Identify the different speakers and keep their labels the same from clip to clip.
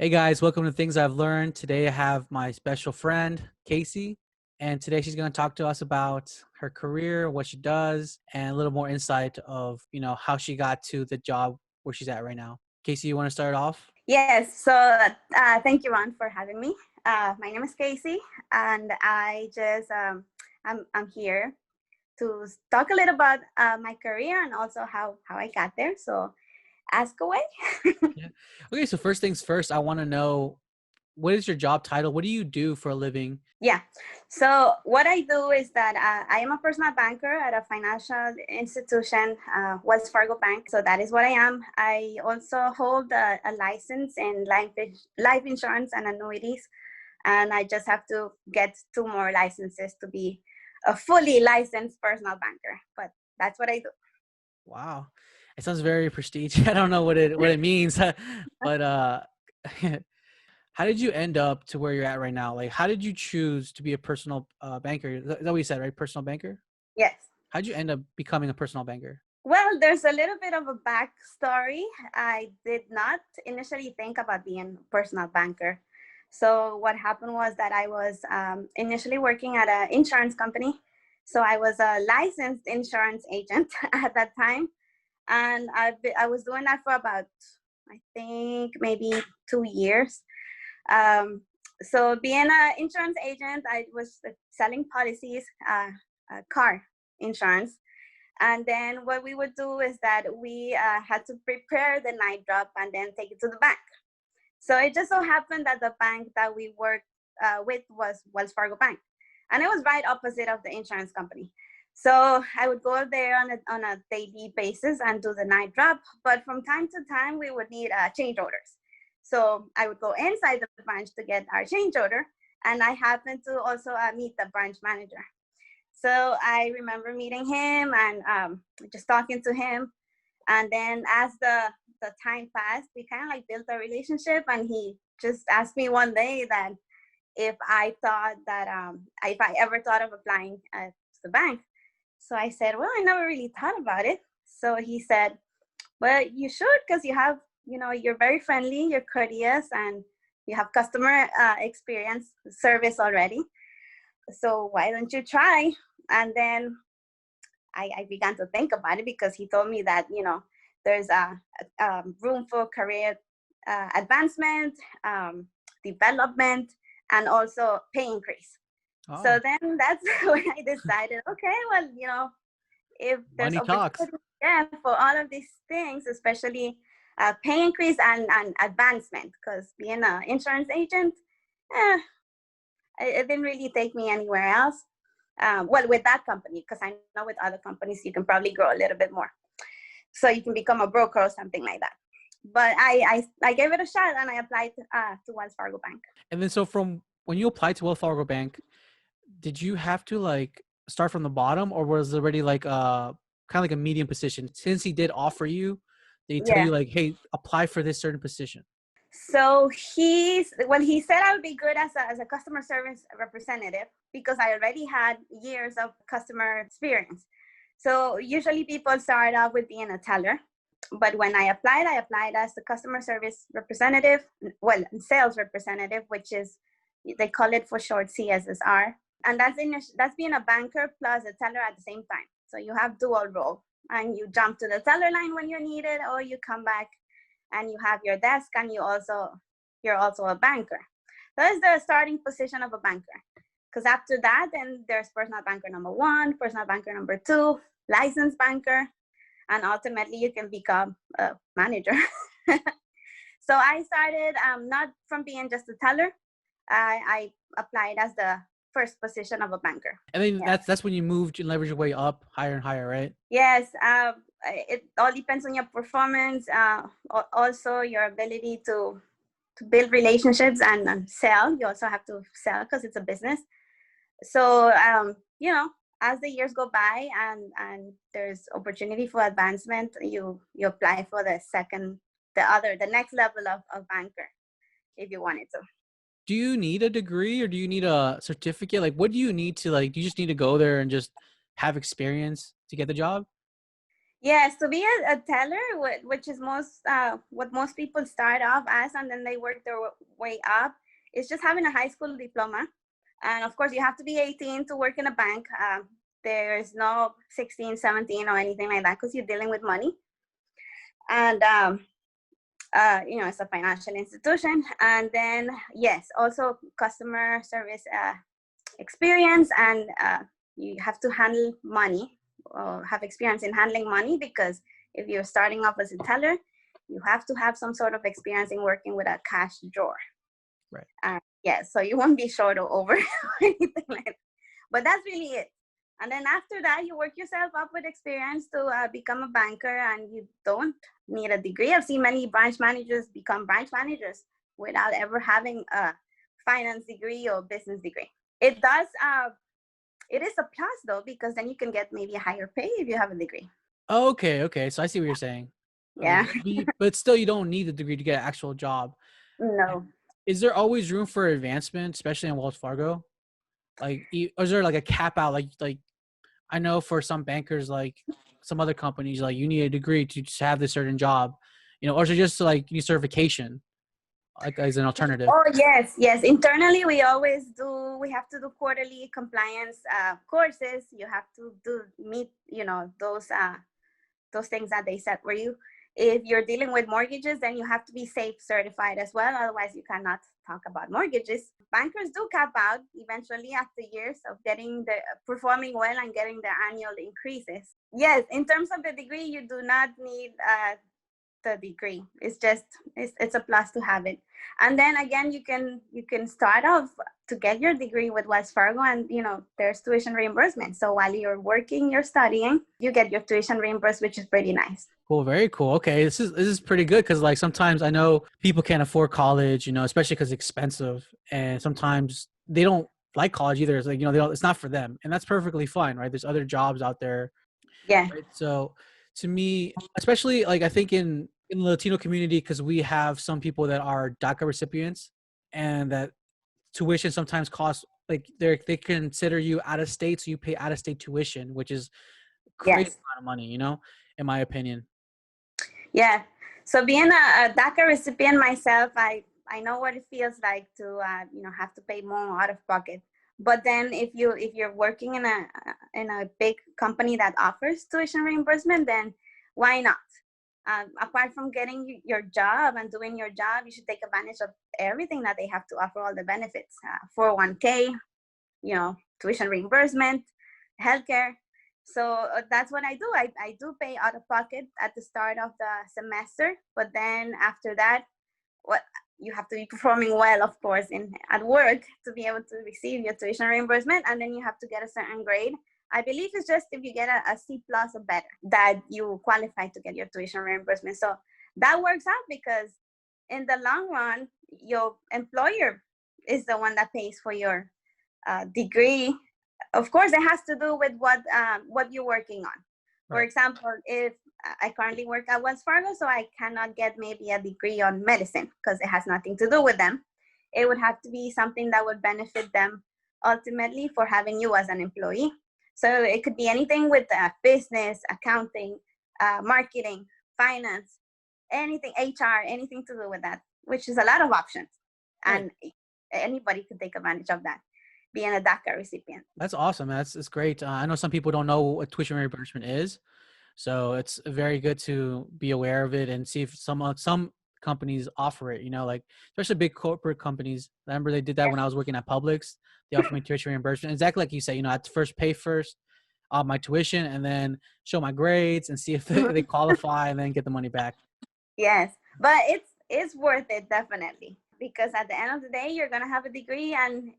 Speaker 1: Hey guys, welcome to Things I've Learned. Today I have my special friend, Keassy, and today she's going to talk to us about her career, what she does, and a little more insight of, how she got to the job where she's at right now. Keassy, you want to start off?
Speaker 2: Yes, so thank you, Ron, for having me. My name is Keassy, and I'm here to talk a little about my career and also how I got there. So ask away.
Speaker 1: Yeah. Okay, so first things first, I want to know, what is your job title? What do you do for a living?
Speaker 2: Yeah. So what I do is that I am a personal banker at a financial institution, Wells Fargo Bank. So that is what I am. I also hold a license in life insurance and annuities, and I just have to get 2 more licenses to be a fully licensed personal banker. But that's what I do.
Speaker 1: Wow. It sounds very prestigious. I don't know what it means, but how did you end up to where you're at right now? Like, how did you choose to be a personal banker? Is that what you said, right? Personal banker?
Speaker 2: Yes.
Speaker 1: How'd you end up becoming a personal banker?
Speaker 2: Well, there's a little bit of a backstory. I did not initially think about being a personal banker. So what happened was that I was initially working at an insurance company. So I was a licensed insurance agent at that time, and I was doing that for about, I think, maybe 2 years. So being an insurance agent, I was selling policies, car insurance. And then what we would do is that we had to prepare the night drop and then take it to the bank. So it just so happened that the bank that we worked with was Wells Fargo Bank. And it was right opposite of the insurance company. So I would go there on a daily basis and do the night drop. But from time to time, we would need change orders. So I would go inside the branch to get our change order. And I happened to also meet the branch manager. So I remember meeting him and just talking to him. And then as the time passed, we kind of like built a relationship. And he just asked me one day that if I thought that if I ever thought of applying to the bank. So I said, well, I never really thought about it. So he said, well, you should, because you have, you're very friendly, you're courteous, and you have customer experience service already. So why don't you try? And then I began to think about it because he told me that, there's a room for career advancement, development, and also pay increase.
Speaker 1: Oh,
Speaker 2: So then that's when I decided, okay, well, if there's
Speaker 1: money talks.
Speaker 2: opportunity, yeah, for all of these things, especially pay increase and advancement, because being an insurance agent, eh, it didn't really take me anywhere else. Well, with that company, because I know with other companies you can probably grow a little bit more, so you can become a broker or something like that. But I gave it a shot and I applied to Wells Fargo Bank.
Speaker 1: And then, so from when you applied to Wells Fargo Bank, did you have to like start from the bottom, or was it already like kind of like a medium position? Since he did offer you, they tell
Speaker 2: Yeah.
Speaker 1: you like, hey, apply for this certain position.
Speaker 2: So he said I would be good as a customer service representative because I already had years of customer experience. So usually people start off with being a teller, but when I applied as a customer service representative, well, sales representative, which is, they call it for short CSSR, and that's being a banker plus a teller at the same time. So you have dual role, and you jump to the teller line when you're needed, or you come back and you have your desk, and you're also a banker. That is the starting position of a banker. Because after that, then there's personal banker number 1, personal banker number 2, licensed banker, and ultimately you can become a manager. So I started not from being just a teller. I applied as the first position of a banker.
Speaker 1: And then
Speaker 2: Yeah.
Speaker 1: that's when you moved and leveraged your way up higher and higher, right?
Speaker 2: Yes, it all depends on your performance, also your ability to build relationships and sell. You also have to sell because it's a business. So as the years go by and there's opportunity for advancement, you apply for the next level of banker if you wanted to.
Speaker 1: Do you need a degree or do you need a certificate? Like, what do you need to like? Do you just need to go there and just have experience to get the job?
Speaker 2: Yes, to be a teller, which is what most people start off as, and then they work their way up, is just having a high school diploma. And of course, you have to be 18 to work in a bank. There's no 16, 17 or anything like that because you're dealing with money. And, it's a financial institution. And then, yes, also customer service experience. And you have to handle money or have experience in handling money, because if you're starting off as a teller, you have to have some sort of experience in working with a cash drawer.
Speaker 1: Right.
Speaker 2: Yes, so you won't be short or over or anything like that. But that's really it. And then after that, you work yourself up with experience to become a banker, and you don't need a degree. I've seen many branch managers become branch managers without ever having a finance degree or business degree. It does, it is a plus though, because then you can get maybe a higher pay if you have a degree.
Speaker 1: Okay. Okay. So I see what you're saying. Okay.
Speaker 2: Yeah.
Speaker 1: But still, you don't need the degree to get an actual job.
Speaker 2: No.
Speaker 1: Is there always room for advancement, especially in Wells Fargo? Like, or is there like a cap out? Like I know for some bankers, like some other companies, like you need a degree to just have this certain job, or is it just like you need certification, like as an alternative?
Speaker 2: Oh, yes, yes. Internally, we have to do quarterly compliance courses. You have to meet, those things that they set for you. If you're dealing with mortgages, then you have to be safe certified as well. Otherwise, you cannot talk about mortgages. Bankers do cap out eventually after years of performing well and getting their annual increases. Yes, in terms of the degree, you do not need the degree. It's a plus to have it. And then again, you can start off to get your degree with Wells Fargo, and there's tuition reimbursement. So while you're working, you're studying, you get your tuition reimbursed, which is pretty nice.
Speaker 1: Cool, very cool. Okay, this is pretty good because like sometimes I know people can't afford college, especially because it's expensive, and sometimes they don't like college either. It's like they don't. It's not for them, and that's perfectly fine, right? There's other jobs out there,
Speaker 2: Yeah.
Speaker 1: right? So to me, especially like I think in the Latino community, because we have some people that are DACA recipients, and that tuition sometimes costs like they consider you out of state, so you pay out of state tuition, which is crazy
Speaker 2: Yes.
Speaker 1: amount of money, in my opinion.
Speaker 2: Yeah. So being a DACA recipient myself, I know what it feels like to have to pay more out of pocket. But then if you're working in a big company that offers tuition reimbursement, then why not? Apart from getting your job and doing your job, you should take advantage of everything that they have to offer, all the benefits, 401k, tuition reimbursement, healthcare. So that's what I do. I do pay out of pocket at the start of the semester, but then after that, what you have to be performing well, of course, at work to be able to receive your tuition reimbursement, and then you have to get a certain grade. I believe it's just if you get a C plus or better that you qualify to get your tuition reimbursement. So that works out because in the long run, your employer is the one that pays for your degree. Of course, it has to do with what you're working on. For
Speaker 1: Right.
Speaker 2: example, if I currently work at Wells Fargo, so I cannot get maybe a degree on medicine because it has nothing to do with them. It would have to be something that would benefit them ultimately for having you as an employee. So it could be anything with business, accounting, marketing, finance, anything, HR, anything to do with that, which is a lot of options.
Speaker 1: Right.
Speaker 2: And anybody could take advantage of that, being a DACA recipient.
Speaker 1: That's awesome. That's great. I know some people don't know what tuition reimbursement is, so it's very good to be aware of it and see if some companies offer it. Like especially big corporate companies. I remember they did that when I was working at Publix. They offered me tuition reimbursement. Exactly like you said. I had to first pay my tuition and then show my grades and see if they qualify and then get the money back.
Speaker 2: Yes, but it's worth it definitely, because at the end of the day, you're gonna have a degree and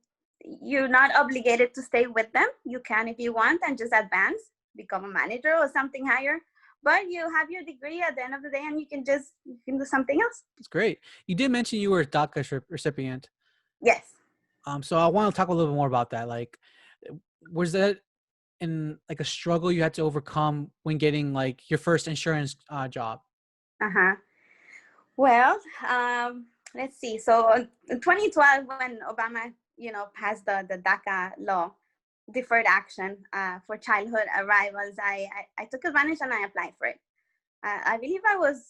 Speaker 2: you're not obligated to stay with them. You can, if you want, and just advance, become a manager or something higher. But you have your degree at the end of the day, and you can do something else.
Speaker 1: It's great. You did mention you were a DACA recipient.
Speaker 2: Yes.
Speaker 1: So I want to talk a little bit more about that. Like, was that in like a struggle you had to overcome when getting like your first insurance job?
Speaker 2: Uh-huh. Well, let's see. So in 2012, when Obama, passed the DACA law, deferred action for childhood arrivals. I took advantage and I applied for it. I believe I was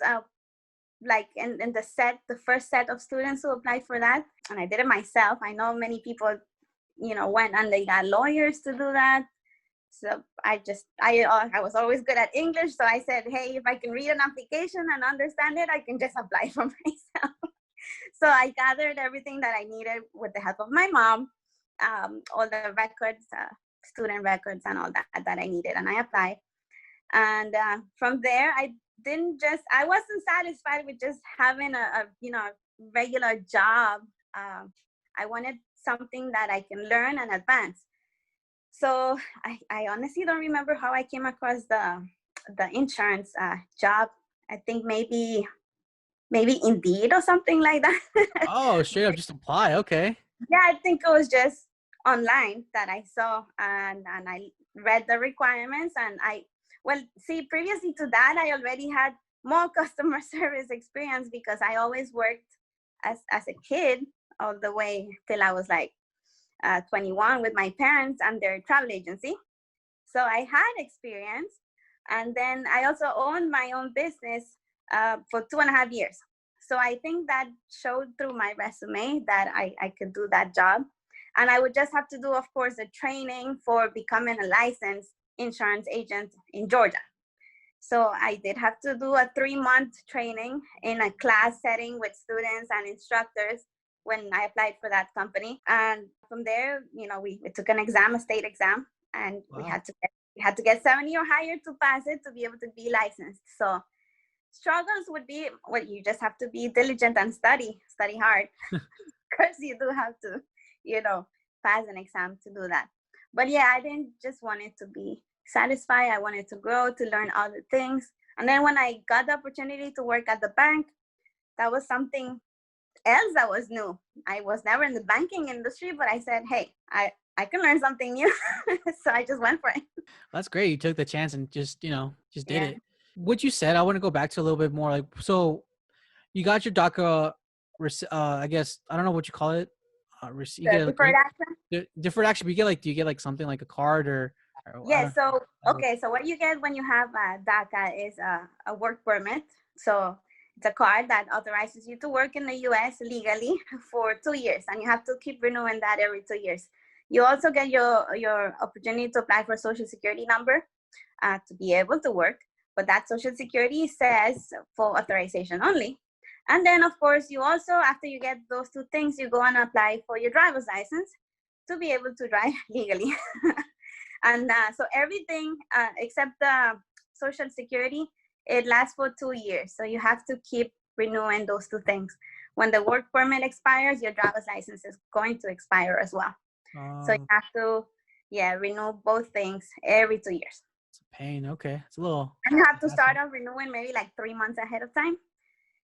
Speaker 2: like in the first set of students who applied for that, and I did it myself. I know many people, went and they got lawyers to do that. So I was always good at English, so I said, hey, if I can read an application and understand it, I can just apply for myself. So I gathered everything that I needed with the help of my mom, all the records, student records and all that I needed, and I applied. And from there, I wasn't satisfied with just having a regular job. I wanted something that I can learn and advance. So I honestly don't remember how I came across the insurance job. I think maybe Indeed or something like that.
Speaker 1: Oh, straight up just apply. Okay.
Speaker 2: Yeah, I think it was just online that I saw, and I read the requirements, and previously to that, I already had more customer service experience because I always worked as a kid all the way till I was like 21 with my parents and their travel agency. So I had experience. And then I also owned my own business for 2.5 years. So I think that showed through my resume that I could do that job. And I would just have to do, of course, a training for becoming a licensed insurance agent in Georgia. So I did have to do a 3-month training in a class setting with students and instructors when I applied for that company. And from there, we took an exam, a state exam, and
Speaker 1: Wow.
Speaker 2: we had to get 70 or higher to pass it to be able to be licensed. So struggles would be, well, you just have to be diligent and study hard, because you do have to, pass an exam to do that. But yeah, I didn't just want it to be satisfied. I wanted to grow, to learn other things. And then when I got the opportunity to work at the bank, that was something else that was new. I was never in the banking industry, but I said, hey, I can learn something new. So I just went for it.
Speaker 1: That's great. You took the chance and just did
Speaker 2: Yeah.
Speaker 1: it. What you said, I want to go back to a little bit more. Like, so you got your DACA, I guess, I don't know what you call it. You
Speaker 2: The
Speaker 1: get
Speaker 2: deferred action.
Speaker 1: deferred action. But do you get like something like a card or I
Speaker 2: Yeah.
Speaker 1: don't
Speaker 2: So,
Speaker 1: know.
Speaker 2: okay. So what you get when you have DACA is a work permit. So it's a card that authorizes you to work in the U.S. legally for 2 years, and you have to keep renewing that every 2 years. You also get your opportunity to apply for a Social Security number to be able to work, but that Social Security says for authorization only. And then, of course, you also, after you get those 2 things, you go and apply for your driver's license to be able to drive legally. And so everything except the Social Security, it lasts for 2 years. So you have to keep renewing those 2 things. When the work permit expires, your driver's license is going to expire as well. So you have to, renew both things every 2 years.
Speaker 1: It's a pain. Okay, it's a little.
Speaker 2: And you have to start off renewing maybe like 3 months ahead of time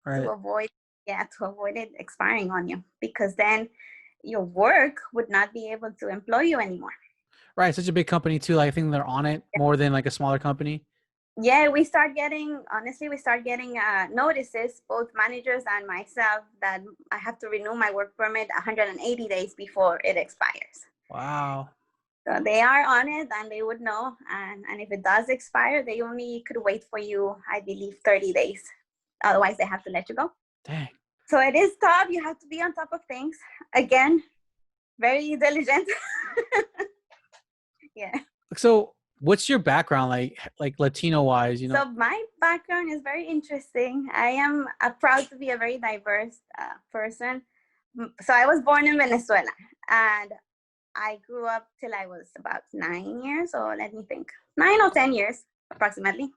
Speaker 1: Right.
Speaker 2: to avoid it expiring on you, because then your work would not be able to employ you anymore.
Speaker 1: Right, such a big company too. Like, I think they're on it more than like a smaller company.
Speaker 2: Yeah, we start getting notices, both managers and myself, that I have to renew my work permit 180 days before it expires.
Speaker 1: Wow.
Speaker 2: So they are on it, and they would know. And if it does expire, they only could wait for you, I believe, 30 days. Otherwise, they have to let you go.
Speaker 1: Dang.
Speaker 2: So it is tough. You have to be on top of things. Again, very diligent. Yeah.
Speaker 1: So what's your background like Latino wise,
Speaker 2: So my background is very interesting. I am proud to be a very diverse person. So I was born in Venezuela, and I grew up till I was about 9 years, or let me think, 9 or 10 years approximately.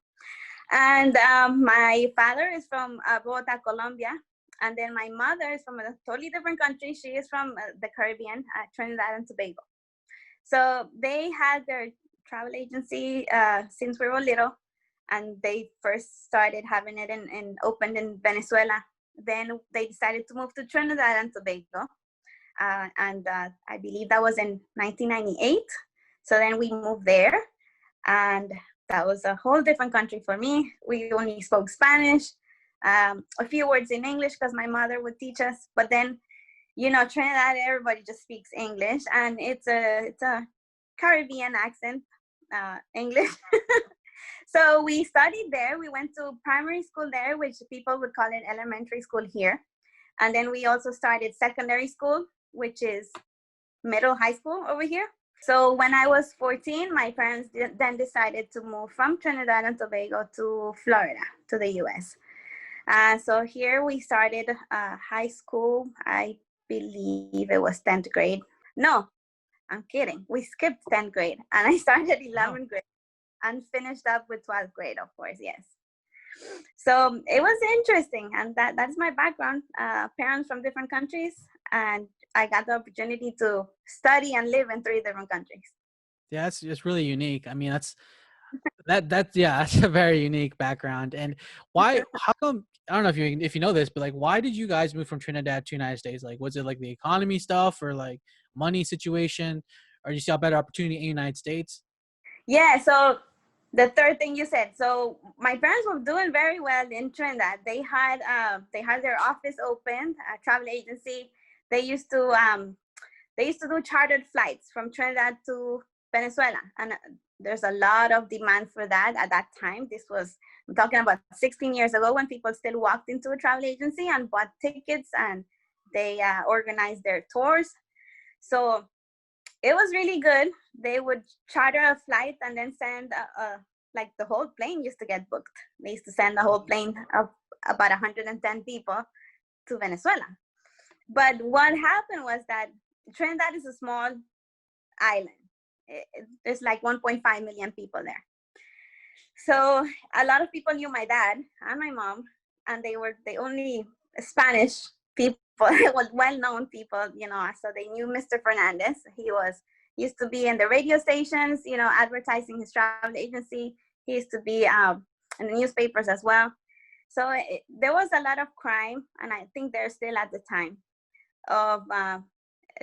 Speaker 2: And my father is from Bogota, Colombia. And then my mother is from a totally different country. She is from the Caribbean, Trinidad and Tobago. So they had their travel agency since we were little, and they first started having it opened in Venezuela. Then they decided to move to Trinidad and Tobago, and I believe that was in 1998. So then we moved there, and that was a whole different country for me. We only spoke Spanish, a few words in English because my mother would teach us, but then Trinidad, everybody just speaks English, and it's a Caribbean accent, English. So we studied there. We went to primary school there, which people would call it elementary school here. And then we also started secondary school, which is middle high school over here. So when I was 14, my parents then decided to move from Trinidad and Tobago to Florida, to the US. So here we started high school. I believe it was 10th grade. No, I'm kidding. We skipped 10th grade and I started 11th grade and finished up with 12th grade, of course, yes. So it was interesting, and that's my background. Parents from different countries, and I got the opportunity to study and live in 3 different countries.
Speaker 1: Yeah, it's really unique. I mean, that's a very unique background. And how come, I don't know if you know this, but like, why did you guys move from Trinidad to United States? Like, was it like the economy stuff or like money situation, or you saw a better opportunity in the United States?
Speaker 2: Yeah, so the third thing you said. So my parents were doing very well in Trinidad. They had their office open, a travel agency. They used to do chartered flights from Trinidad to Venezuela, and there's a lot of demand for that at that time. I'm talking about 16 years ago, when people still walked into a travel agency and bought tickets, and they organized their tours. So it was really good. They would charter a flight and then send like the whole plane used to get booked. They used to send the whole plane of about 110 people to Venezuela. But what happened was that Trinidad is a small island. There's like 1.5 million people there. So a lot of people knew my dad and my mom, and they were the only Spanish people, well-known people, so they knew Mr. Fernandez. He used to be in the radio stations, advertising his travel agency. He used to be in the newspapers as well. So there was a lot of crime, and I think there still at the time, of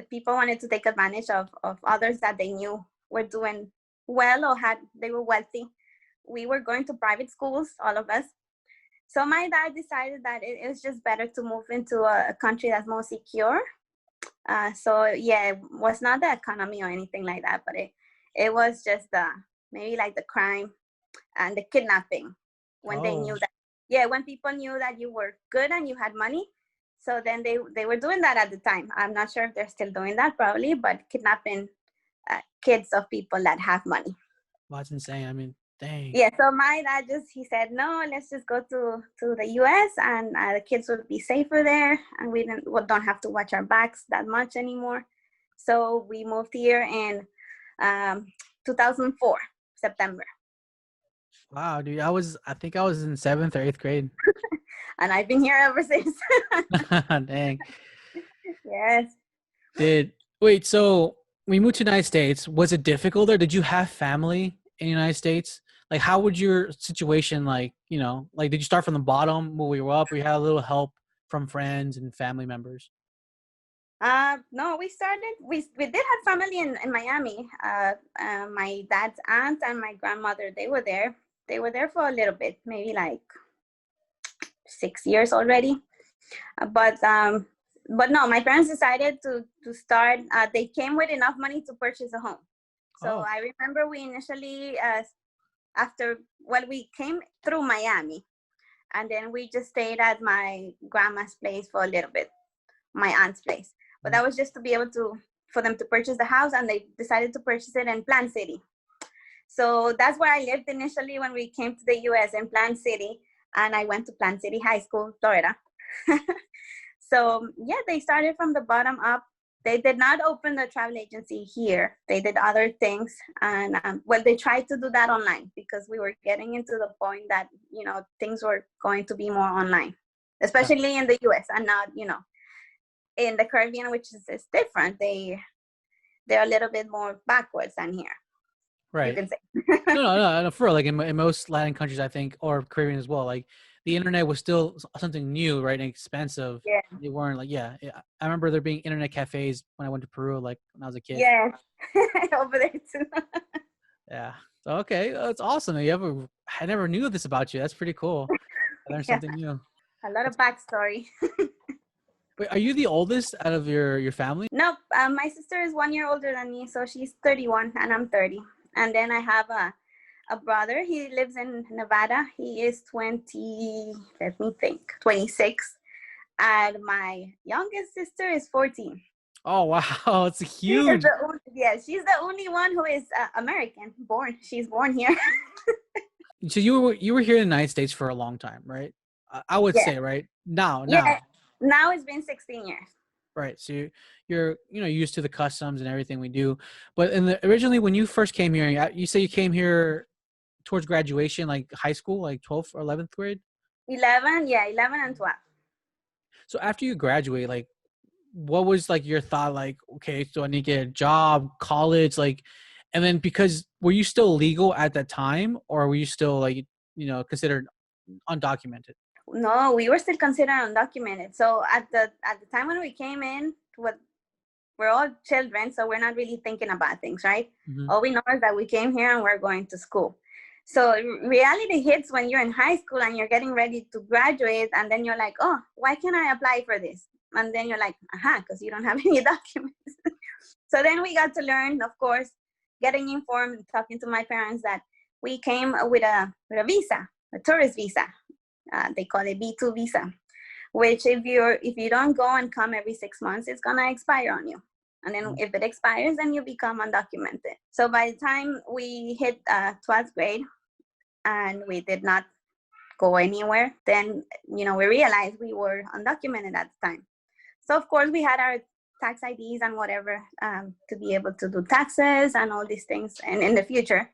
Speaker 2: people wanted to take advantage of others that they knew were doing well or they were wealthy. We were going to private schools, all of us. So my dad decided that it was just better to move into a country that's more secure. So yeah, it was not the economy or anything like that, but it was just maybe like the crime and the kidnapping. When they knew that, when people knew that you were good and you had money, so then they were doing that at the time. I'm not sure if they're still doing that, probably, but kidnapping kids of people that have money.
Speaker 1: Well, that's insane. I mean, dang.
Speaker 2: Yeah, so my dad he said, no, let's just go to the US, and the kids would be safer there, and we don't have to watch our backs that much anymore. So we moved here in 2004, September.
Speaker 1: Wow, dude, I think I was in 7th or 8th grade.
Speaker 2: And I've been here ever since.
Speaker 1: Dang.
Speaker 2: Yes.
Speaker 1: Wait, so we moved to the United States. Was it difficult, or did you have family in the United States? Like, how would your situation, like, did you start from the bottom when we were up, or you had a little help from friends and family members?
Speaker 2: No, we did have family in Miami. My dad's aunt and my grandmother, they were there. They were there for a little bit, maybe like 6 years already. But no, my parents decided to start. They came with enough money to purchase a home. So I remember we initially, we came through Miami, and then we just stayed at my grandma's place for a little bit, my aunt's place. But that was just to be able for them to purchase the house, and they decided to purchase it in Plant City. So that's where I lived initially when we came to the US, in Plant City, and I went to Plant City High School, Florida. So yeah, they started from the bottom up. They did not open the travel agency here. They did other things, and they tried to do that online, because we were getting into the point that things were going to be more online, especially in the US, and not in the Caribbean, which is different. They're a little bit more backwards than here.
Speaker 1: Right.
Speaker 2: You can say.
Speaker 1: No. For real, like in most Latin countries, I think, or Caribbean as well, like the internet was still something new, right, and expensive.
Speaker 2: Yeah.
Speaker 1: They weren't like, I remember there being internet cafes when I went to Peru, like when I was a kid.
Speaker 2: Yeah, over there too.
Speaker 1: Yeah. So, okay, that's awesome. I never knew this about you. That's pretty cool. I learned something new.
Speaker 2: A lot of backstory.
Speaker 1: Wait, are you the oldest out of your family?
Speaker 2: Nope. My sister is 1 year older than me, so she's 31 and I'm 30. And then I have a brother. He lives in Nevada. He is 20, let me think, 26. And my youngest sister is 14.
Speaker 1: Oh wow, it's
Speaker 2: She is
Speaker 1: huge.
Speaker 2: the only, yeah, she's the only one who is American born. She's born here.
Speaker 1: So you were here in the United States for a long time, right? I would
Speaker 2: Yeah.
Speaker 1: say, right? Now,
Speaker 2: Yeah.
Speaker 1: now,
Speaker 2: Now it's been 16 years.
Speaker 1: right? So you're used to the customs and everything we do. But originally when you first came here, you say you came here towards graduation, like high school, like 12th or 11th grade.
Speaker 2: 11, yeah, 11 and 12.
Speaker 1: So after you graduate, like what was like your thought? Like, okay, so I need to get a job, college, like, and then because were you still legal at that time, or were you still like considered undocumented?
Speaker 2: No, we were still considered undocumented. So at the time when we came in, we're all children, so we're not really thinking about things, right?
Speaker 1: Hmm.
Speaker 2: All we know is that we came here and we're going to school. So reality hits when you're in high school and you're getting ready to graduate, and then you're like, oh, why can't I apply for this? And then you're like, because you don't have any documents. So then we got to learn, of course, getting informed, talking to my parents that we came with a visa, a tourist visa. They call it B2 visa, which if you don't go and come every 6 months, it's gonna expire on you. And then if it expires, then you become undocumented. So by the time we hit 12th grade and we did not go anywhere, then we realized we were undocumented at the time. So of course we had our tax IDs and whatever to be able to do taxes and all these things, and in the future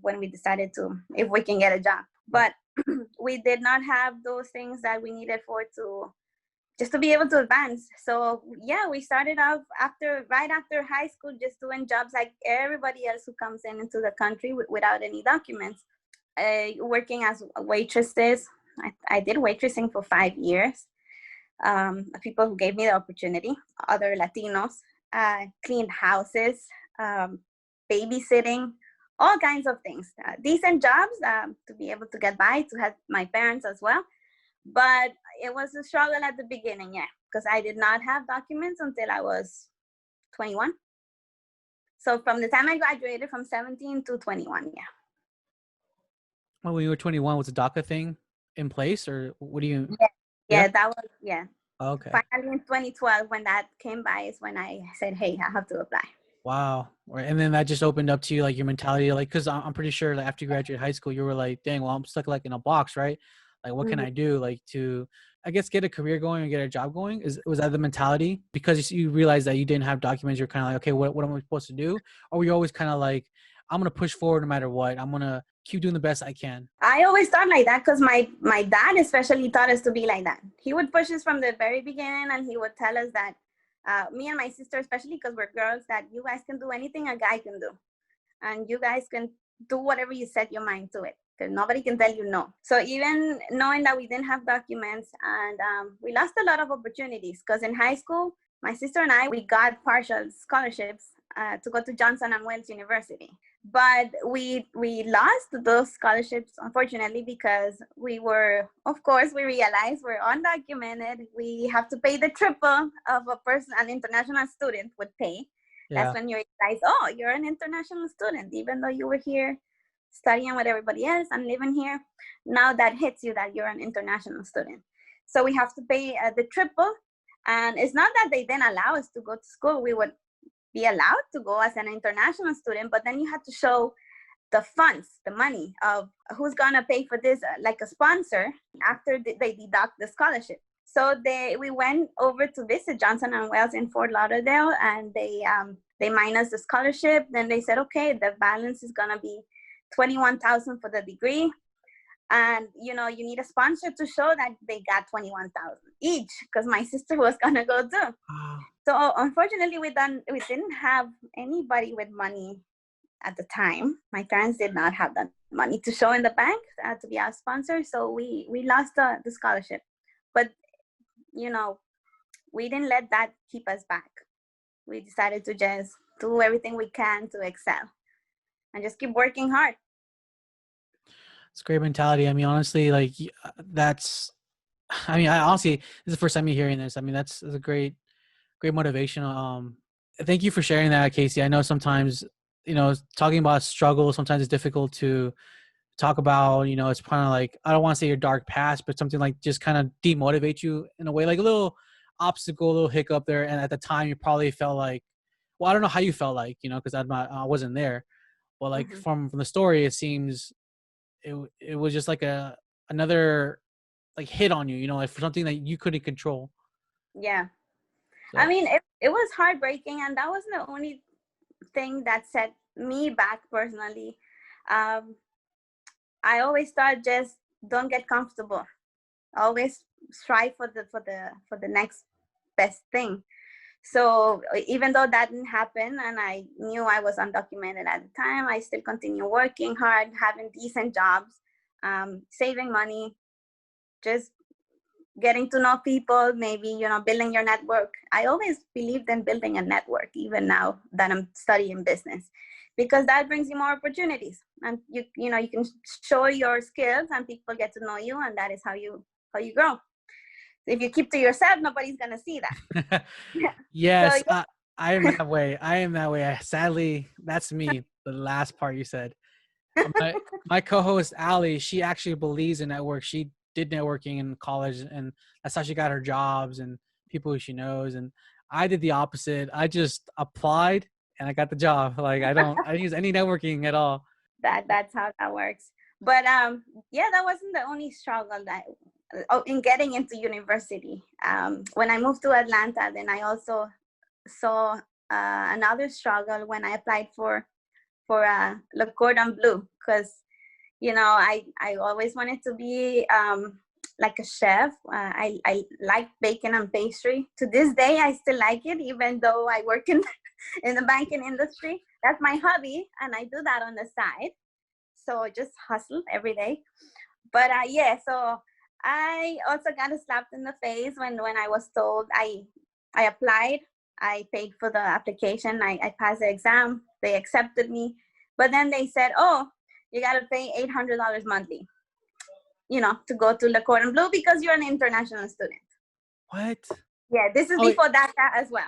Speaker 2: when we decided to, if we can get a job. But we did not have those things that we needed for to just to be able to advance. So yeah, we started off right after high school, just doing jobs like everybody else who comes into the country without any documents. Working as waitresses. I did waitressing for 5 years. People who gave me the opportunity, other Latinos, cleaned houses, babysitting, all kinds of things. Decent jobs to be able to get by, to help my parents as well. But it was a struggle at the beginning, yeah, because I did not have documents until I was 21. So from the time I graduated from 17 to 21, yeah.
Speaker 1: When you were 21, was the DACA thing in place, or what do you?
Speaker 2: Yeah,
Speaker 1: Yeah.
Speaker 2: yeah, that was, yeah.
Speaker 1: Okay.
Speaker 2: Finally in 2012, when that came by, is when I said, hey, I have to apply.
Speaker 1: Wow. Right. And then that just opened up to you, like your mentality, like, because I'm pretty sure that after you graduate high school, you were like, dang, well, I'm stuck like in a box, right? Like, what can
Speaker 2: Mhm.
Speaker 1: I do, like, to, I guess, get a career going or get a job going? Was that the mentality? Because you realized that you didn't have documents, you're kind of like, okay, what am I supposed to do? Or were you always kind of like, I'm gonna push forward no matter what. I'm gonna keep doing the best I can.
Speaker 2: I always thought like that because my dad especially taught us to be like that. He would push us from the very beginning, and he would tell us that me and my sister, especially because we're girls, that you guys can do anything a guy can do, and you guys can do whatever you set your mind to it, because nobody can tell you no. So even knowing that we didn't have documents, and we lost a lot of opportunities, because in high school, my sister and I, we got partial scholarships to go to Johnson and Wales University. But we lost those scholarships, unfortunately, because of course, we realized we're undocumented. We have to pay the triple of an international student would pay. That's
Speaker 1: Yeah.
Speaker 2: when you realize, oh, you're an international student, even though you were here studying with everybody else and living here. Now that hits you that you're an international student. So we have to pay the triple. And it's not that they didn't allow us to go to school. We would be allowed to go as an international student, but then you had to show the funds, the money of who's gonna pay for this, like a sponsor, after they deduct the scholarship. So we went over to visit Johnson and Wales in Fort Lauderdale, and they minus the scholarship. Then they said, okay, the balance is gonna be 21,000 for the degree, and you need a sponsor to show that they got 21,000 each, because my sister was gonna go too.
Speaker 1: Wow.
Speaker 2: So unfortunately, we didn't have anybody with money at the time. My parents did not have that money to show in the bank to be our sponsor, so we lost the scholarship. But we didn't let that keep us back. We decided to just do everything we can to excel and just keep working hard.
Speaker 1: It's a great mentality. I mean, honestly, like that's I mean, I honestly, this is the first time you're hearing this. I mean, that's a great motivation. Thank you for sharing that, Casey. I know sometimes, talking about struggle, sometimes it's difficult to talk about. It's kind of like, I don't want to say your dark past, but something like just kind of demotivate you in a way, like a little obstacle, a little hiccup there. And at the time, you probably felt like, well, I don't know how you felt like, because I wasn't there. But like
Speaker 2: Hmm.
Speaker 1: from the story, it seems it was just like another like hit on you, like for something that you couldn't control.
Speaker 2: Yeah. I
Speaker 1: So
Speaker 2: mean, it was heartbreaking, and that wasn't the only thing that set me back personally. Um, I always thought, just don't get comfortable. Always strive for the next best thing. So even though that didn't happen, and I knew I was undocumented at the time, I still continue working hard, having decent jobs, saving money, just getting to know people, maybe, building your network. I always believed in building a network, even now that I'm studying business, because that brings you more opportunities, and you can show your skills and people get to know you, and that is how you grow. If you keep to yourself, nobody's gonna see that. Yeah. So
Speaker 1: yes,
Speaker 2: yeah.
Speaker 1: I am that way. I am that way. Sadly, that's me. The last part you said. My co-host Ali, she actually believes in network. She did networking in college, and that's how she got her jobs and people who she knows. And I did the opposite. I just applied and I got the job. Like I didn't use any networking at all.
Speaker 2: That's how that works. But yeah, that wasn't the only struggle that in getting into university. When I moved to Atlanta, then I also saw another struggle when I applied for Le Cordon Bleu, because I always wanted to be like a chef. I like baking and pastry. To this day, I still like it, even though I work in in the banking industry. That's my hobby, and I do that on the side. So just hustle every day. But yeah, so I also got slapped in the face when I was told I applied. I paid for the application. I passed the exam. They accepted me. But then they said, oh, you got to pay $800 monthly, to go to Le Cordon Bleu because you're an international student.
Speaker 1: What?
Speaker 2: Yeah, this is
Speaker 1: Oh,
Speaker 2: before DACA as well.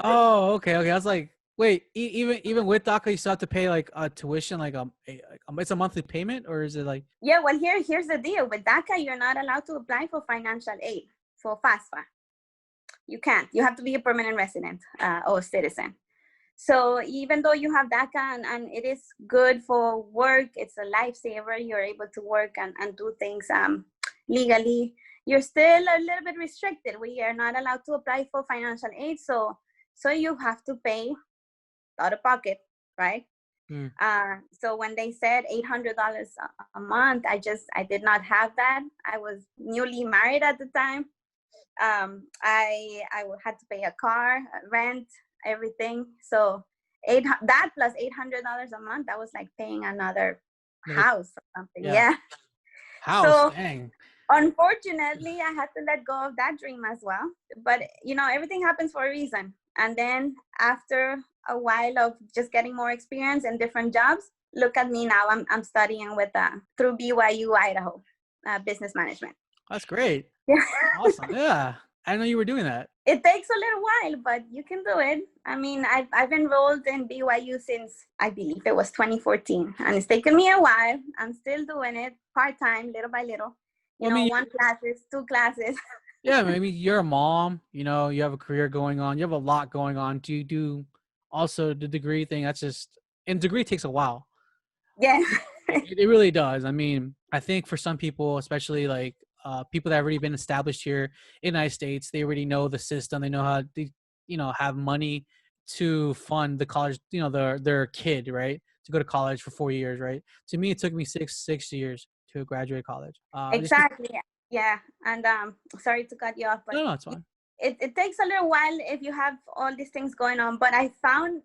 Speaker 1: oh, okay, okay. I was like, wait, even with DACA, you still have to pay like a tuition, like it's a monthly payment, or is it like?
Speaker 2: Yeah, well, here's the deal. With DACA, you're not allowed to apply for financial aid for FAFSA. You can't. You have to be a permanent resident or citizen. So even though you have DACA and it is good for work, it's a lifesaver. You're able to work and do things legally. You're still a little bit restricted. We are not allowed to apply for financial aid. So you have to pay out of pocket, right?
Speaker 1: Hmm.
Speaker 2: So when they said $800 a month, I did not have that. I was newly married at the time. I had to pay a car, rent, everything. So that plus $800 a month, that was like paying another
Speaker 1: Another,
Speaker 2: house or something.
Speaker 1: yeah,
Speaker 2: Yeah.
Speaker 1: house.
Speaker 2: So
Speaker 1: Dang.
Speaker 2: unfortunately, I had to let go of that dream as well. But everything happens for a reason. And then after a while of just getting more experience and different jobs, look at me now. I'm studying with through BYU Idaho, business management.
Speaker 1: That's great.
Speaker 2: Yeah.
Speaker 1: Awesome. Yeah, I didn't know you were doing that.
Speaker 2: It takes a little while, but you can do it. I mean, I've enrolled in BYU since I believe it was 2014, and it's taken me a while. I'm still doing it part time, little by little.
Speaker 1: Well, I mean,
Speaker 2: One classes, two classes.
Speaker 1: yeah, maybe you're a mom, you have a career going on, you have a lot going on. Do you do also the degree thing? That's just, and degree takes a while.
Speaker 2: Yeah.
Speaker 1: It really does. I mean, I think for some people, especially like people that have already been established here in the United States, they already know the system. They know how to, have money to fund the college, their kid, right? To go to college for 4 years, right? To me, it took me six years to graduate college. Just
Speaker 2: Exactly. Yeah. And sorry to cut you off, but
Speaker 1: no, it's fine.
Speaker 2: it takes a little while if you have all these things going on. But I've found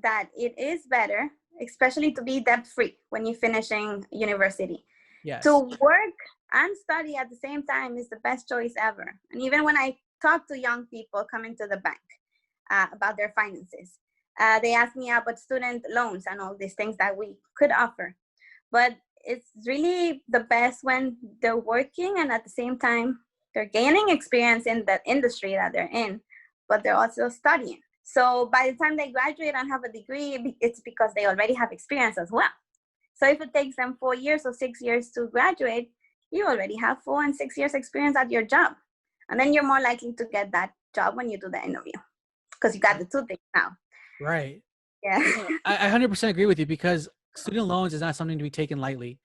Speaker 2: that it is better, especially to be debt free when you're finishing university. To
Speaker 1: Yes.
Speaker 2: work and study at the same time is the best choice ever. And even when I talk to young people coming to the bank about their finances, they ask me about student loans and all these things that we could offer. But it's really the best when they're working and at the same time they're gaining experience in the industry that they're in, but they're also studying. So by the time they graduate and have a degree, it's because they already have experience as well. So if it takes them 4 years or 6 years to graduate, you already have 4 and 6 years experience at your job. And then you're more likely to get that job when you do the interview because you got the 2 things now.
Speaker 1: Right.
Speaker 2: Yeah.
Speaker 1: No, I 100% agree with you, because student loans is not something to be taken lightly.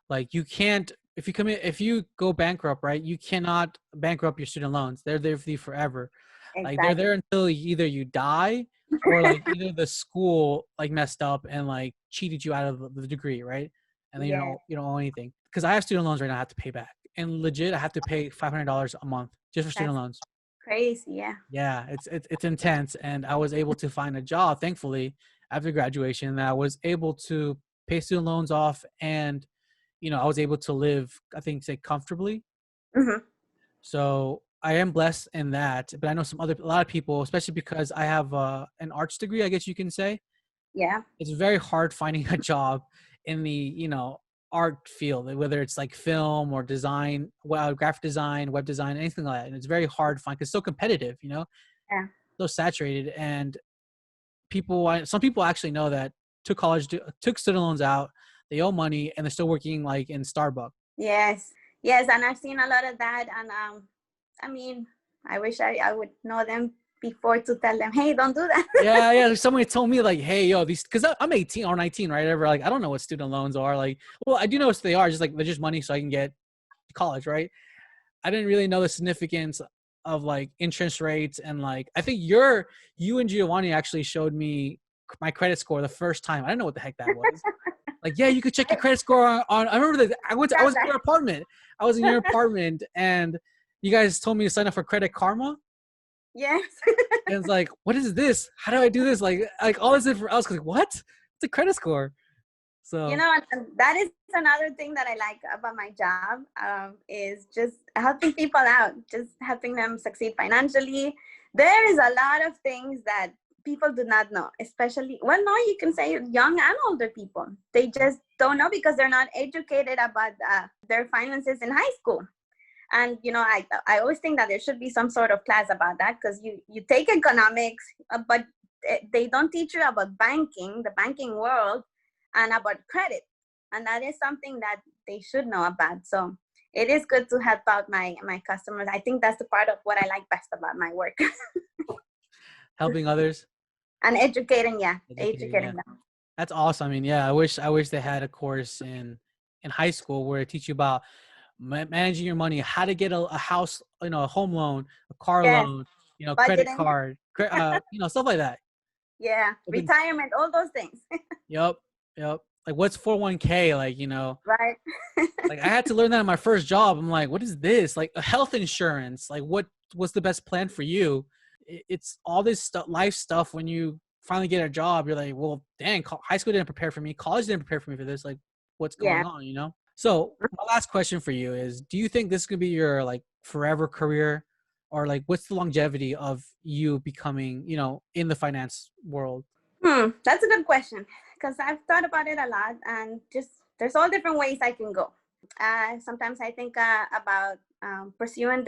Speaker 1: Like, you can't, if you go bankrupt, right, you cannot bankrupt your student loans. They're there for you forever. Like, they're
Speaker 2: Exactly.
Speaker 1: there until either you die, or like either the school like messed up and like cheated you out of the degree, right? And then
Speaker 2: Yeah.
Speaker 1: you don't owe anything. Because I have student loans right now I have to pay back. And legit, I have to pay $500 a month just for student
Speaker 2: That's
Speaker 1: loans.
Speaker 2: crazy. Yeah.
Speaker 1: Yeah, it's intense. And I was able to find a job, thankfully, after graduation, that I was able to pay student loans off, and I was able to live, I think, say comfortably.
Speaker 2: Hmm.
Speaker 1: So I am blessed in that. But I know a lot of people, especially because I have an arts degree, I guess you can say,
Speaker 2: Yeah.
Speaker 1: it's very hard finding a job in the art field, whether it's like film or design, well, graphic design, web design, anything like that. And it's very hard to find because it's so competitive,
Speaker 2: Yeah.
Speaker 1: so saturated. And some people actually know that took college, took student loans out, they owe money, and they're still working like in Starbucks.
Speaker 2: Yes. Yes. And I've seen a lot of that. And I mean, I wish I would know them before to tell them, hey, don't do that.
Speaker 1: Yeah. Somebody told me like, hey, yo, these, because I'm 18 or 19, right? Ever like, I don't know what student loans are. Like, well, I do know what they are. Just like, they're just money so I can get to college, right? I didn't really know the significance of like interest rates. And like, I think you and Giovanni actually showed me my credit score the first time. I didn't know what the heck that was. Like, yeah, you could check your credit score on I remember that I was
Speaker 2: Got
Speaker 1: in
Speaker 2: that.
Speaker 1: your apartment. I was in your apartment, and you guys told me to sign up for Credit Karma.
Speaker 2: Yes.
Speaker 1: And it's like, what is this? How do I do this? Like all this different. I was like, what? It's a credit score. So
Speaker 2: And that is another thing that I like about my job, is just helping people out, just helping them succeed financially. There is a lot of things that people do not know, especially, well, no, you can say young and older people. They just don't know because they're not educated about their finances in high school. And I always think that there should be some sort of class about that, because you take economics, but they don't teach you about banking, the banking world, and about credit. And that is something that they should know about. So it is good to help out my customers. I think that's the part of what I like best about my work.
Speaker 1: helping others,
Speaker 2: And educating, yeah,
Speaker 1: educating, yeah,
Speaker 2: educating them.
Speaker 1: that's awesome. I mean, yeah, I wish they had a course in high school where it teach you about managing your money, how to get a house, a home loan, a car
Speaker 2: Yes,
Speaker 1: loan, credit
Speaker 2: budgeting,
Speaker 1: card, stuff like that.
Speaker 2: yeah,
Speaker 1: Something.
Speaker 2: retirement, all those things.
Speaker 1: Yep. Yep. Like, what's 401k? Like,
Speaker 2: Right.
Speaker 1: like I had to learn that in my first job. I'm like, what is this? Like, a health insurance. Like, what's the best plan for you? It's all this stuff, life stuff. When you finally get a job, you're like, well, dang, high school didn't prepare for me. College didn't prepare for me for this. Like, what's
Speaker 2: Yeah.
Speaker 1: going on? So my last question for you is, do you think this could be your like forever career, or like what's the longevity of you becoming, in the finance world?
Speaker 2: That's a good question, because I've thought about it a lot, and just there's all different ways I can go. Sometimes I think about pursuing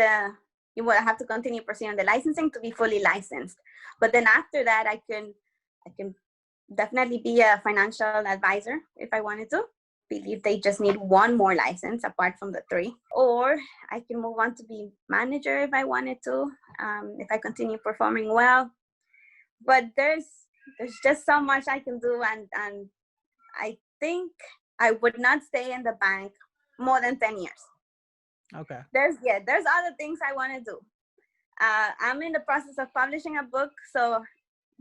Speaker 2: you will have to continue pursuing the licensing to be fully licensed. But then after that, I can definitely be a financial advisor if I wanted to. Believe they just need one more license apart from the 3. Or I can move on to be manager if I wanted to, if I continue performing well. But there's just so much I can do, and I think I would not stay in the bank more than 10 years.
Speaker 1: Okay.
Speaker 2: There's other things I want to do. I'm in the process of publishing a book, so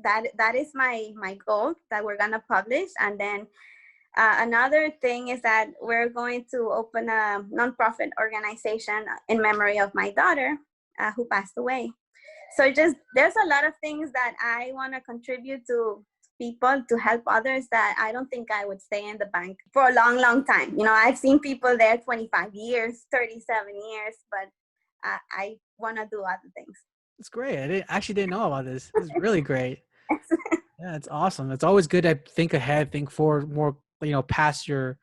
Speaker 2: that is my goal, that we're gonna publish. And then another thing is that we're going to open a nonprofit organization in memory of my daughter who passed away. So just there's a lot of things that I want to contribute to people, to help others, that I don't think I would stay in the bank for a long, long time. I've seen people there 25 years, 37 years, but I want to do other things.
Speaker 1: It's great. I didn't know about this. It's really great. Yeah, it's awesome. It's always good to think ahead, think forward, more, past your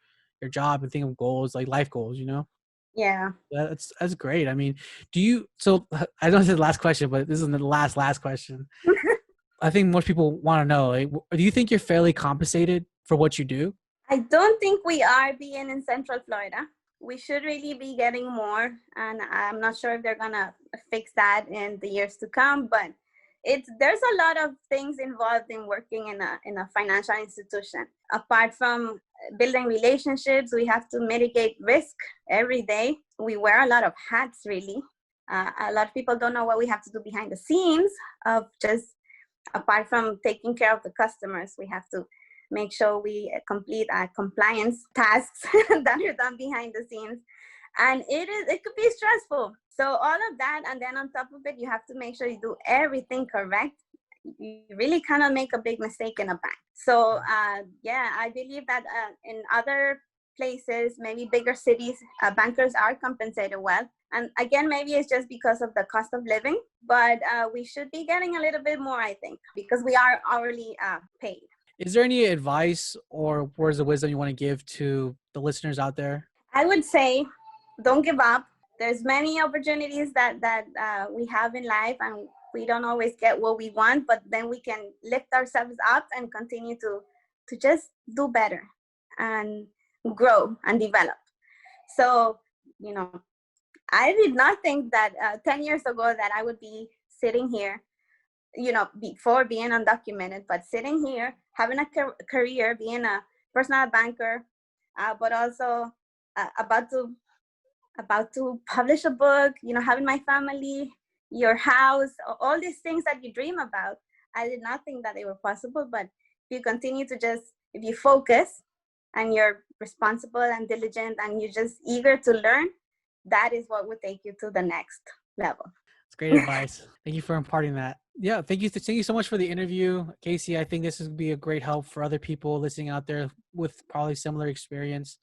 Speaker 1: your job and think of goals, like life goals, you know?
Speaker 2: Yeah.
Speaker 1: That's great. I mean, do you, so I know this is the last question, but this is the last question. I think most people want to know, like, do you think you're fairly compensated for what you do?
Speaker 2: I don't think we are being in Central Florida. We should really be getting more, and I'm not sure if they're gonna fix that in the years to come. But there's a lot of things involved in working in a financial institution. Apart from building relationships, we have to mitigate risk every day. We wear a lot of hats, really. A lot of people don't know what we have to do behind the scenes of just apart from taking care of the customers. We have to make sure we complete our compliance tasks that are done behind the scenes. And it could be stressful. So all of that, and then on top of it, you have to make sure you do everything correct. You really cannot make a big mistake in a bank. So yeah, I believe that in other places, maybe bigger cities, bankers are compensated well. And again, maybe it's just because of the cost of living, but we should be getting a little bit more, I think, because we are hourly paid.
Speaker 1: Is there any advice or words of wisdom you want to give to the listeners out there?
Speaker 2: I would say, don't give up. There's many opportunities that we have in life, and we don't always get what we want, but then we can lift ourselves up and continue to just do better and grow and develop. So, you know, I did not think that 10 years ago that I would be sitting here, you know, before being undocumented, but sitting here, having a career, being a personal banker, but also about to publish a book, you know, having my family, your house, all these things that you dream about. I did not think that they were possible, but if you continue to if you focus and you're responsible and diligent and you're just eager to learn, that is what would take you to the next level.
Speaker 1: It's great advice. Thank you for imparting that. Yeah, thank you so much for the interview, Keassy. I think this would be a great help for other people listening out there with probably similar experience.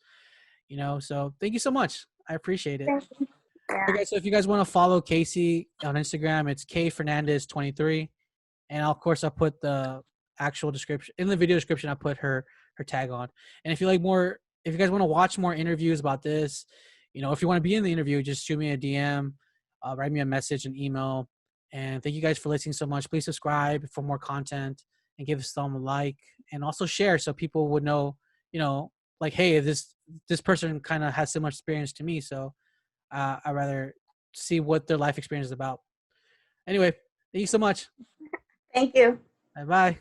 Speaker 1: You know, so thank you so much. I appreciate it.
Speaker 2: Yeah.
Speaker 1: Okay, so if you guys want to follow Keassy on Instagram, it's Keassy Fernandez 23, and of course I'll put the actual description in the video description. I'll put her tag on. And if you if you guys want to watch more interviews about this, you know, if you want to be in the interview, just shoot me a DM, write me a message, an email. And thank you guys for listening so much. Please subscribe for more content and give us a like, and also share so people would know, you know, like, hey, this person kind of has so much experience to me, so I'd rather see what their life experience is about. Anyway, thank you so much.
Speaker 2: Thank you.
Speaker 1: Bye-bye.